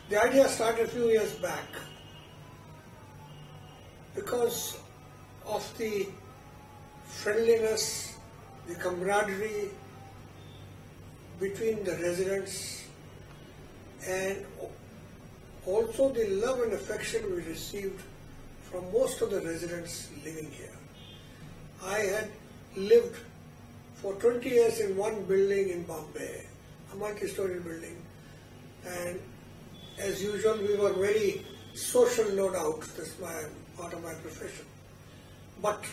The idea started a few years back because of the friendliness, the camaraderie between the residents, and also the love and affection we received from most of the residents living here. I had lived for 20 years in one building in Bombay, a multi-story building, and as usual we were very social, no doubt, that's part of my profession. But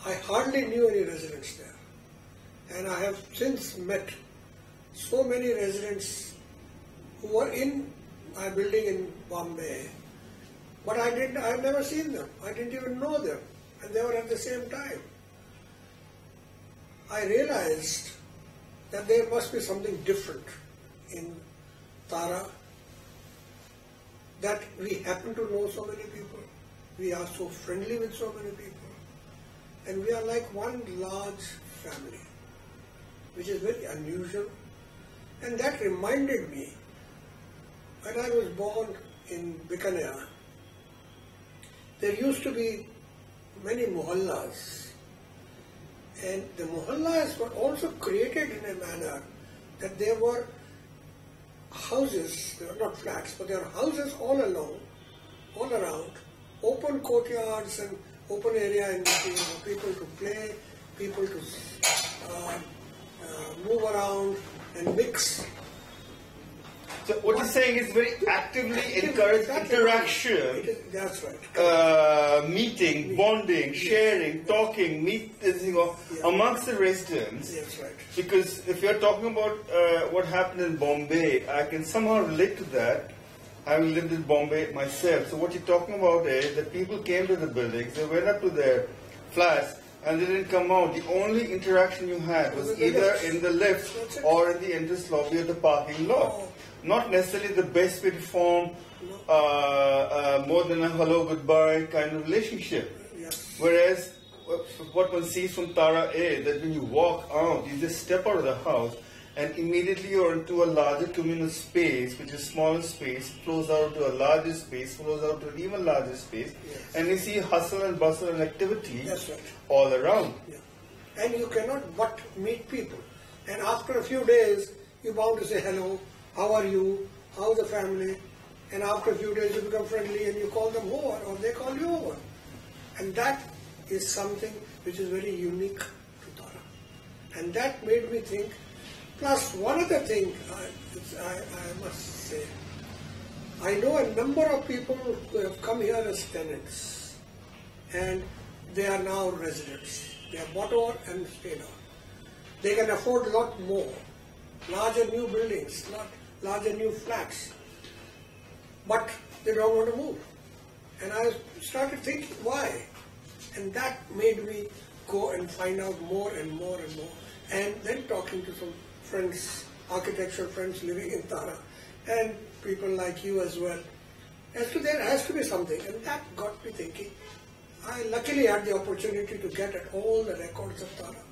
I hardly knew any residents there, and I have since met so many residents who were in my building in Bombay, but I've never seen them. I didn't even know them, and they were at the same time. I realized that there must be something different in Tara, that we happen to know so many people, we are so friendly with so many people, and we are like one large family, which is very unusual. And that reminded me, when I was born in Bikaner, there used to be many mohallas, and the mohallas were also created in a manner that there were houses, they were not flats, but there were houses all along, all around, open courtyards and open area in between for people to play, people to move around and mix. So what you're saying is very actively encourage interaction. That's right. Meeting, bonding, sharing, talking, amongst the residents. That's right. Because if you're talking about what happened in Bombay, I can somehow relate to that, having lived in Bombay myself. So what you're talking about is that people came to the buildings, they went up to their flats, and they didn't come out. The only interaction you had was either in the lift or in the entrance lobby of the parking lot. Not necessarily the best way to form more than a hello, goodbye kind of relationship. Yes. Whereas what one sees from Tara is that when you walk out, you just step out of the house and immediately you're into a larger communal space, which is smaller space, flows out to a larger space, flows out to an even larger space, yes. And you see hustle and bustle and activity That's right. all around. Yeah. And you cannot but meet people. And after a few days, you're bound to say hello, how are you, how's the family, and after a few days you become friendly and you call them over or they call you over. And that is something which is very unique to Tara. And that made me think, plus one other thing I must say, I know a number of people who have come here as tenants and they are now residents. They have bought over and stayed on. They can afford a lot more, larger new buildings, larger new flats, but they don't want to move. And I started thinking why, and that made me go and find out more and more and more, and then talking to some friends, architectural friends living in Tara, and people like you as well, as to there has to be something, and that got me thinking. I luckily had the opportunity to get at all the records of Tara,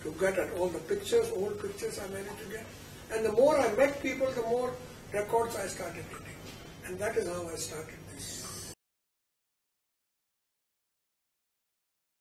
to get at all the pictures, old pictures I managed to get. And the more I met people, the more records I started getting. And that is how I started.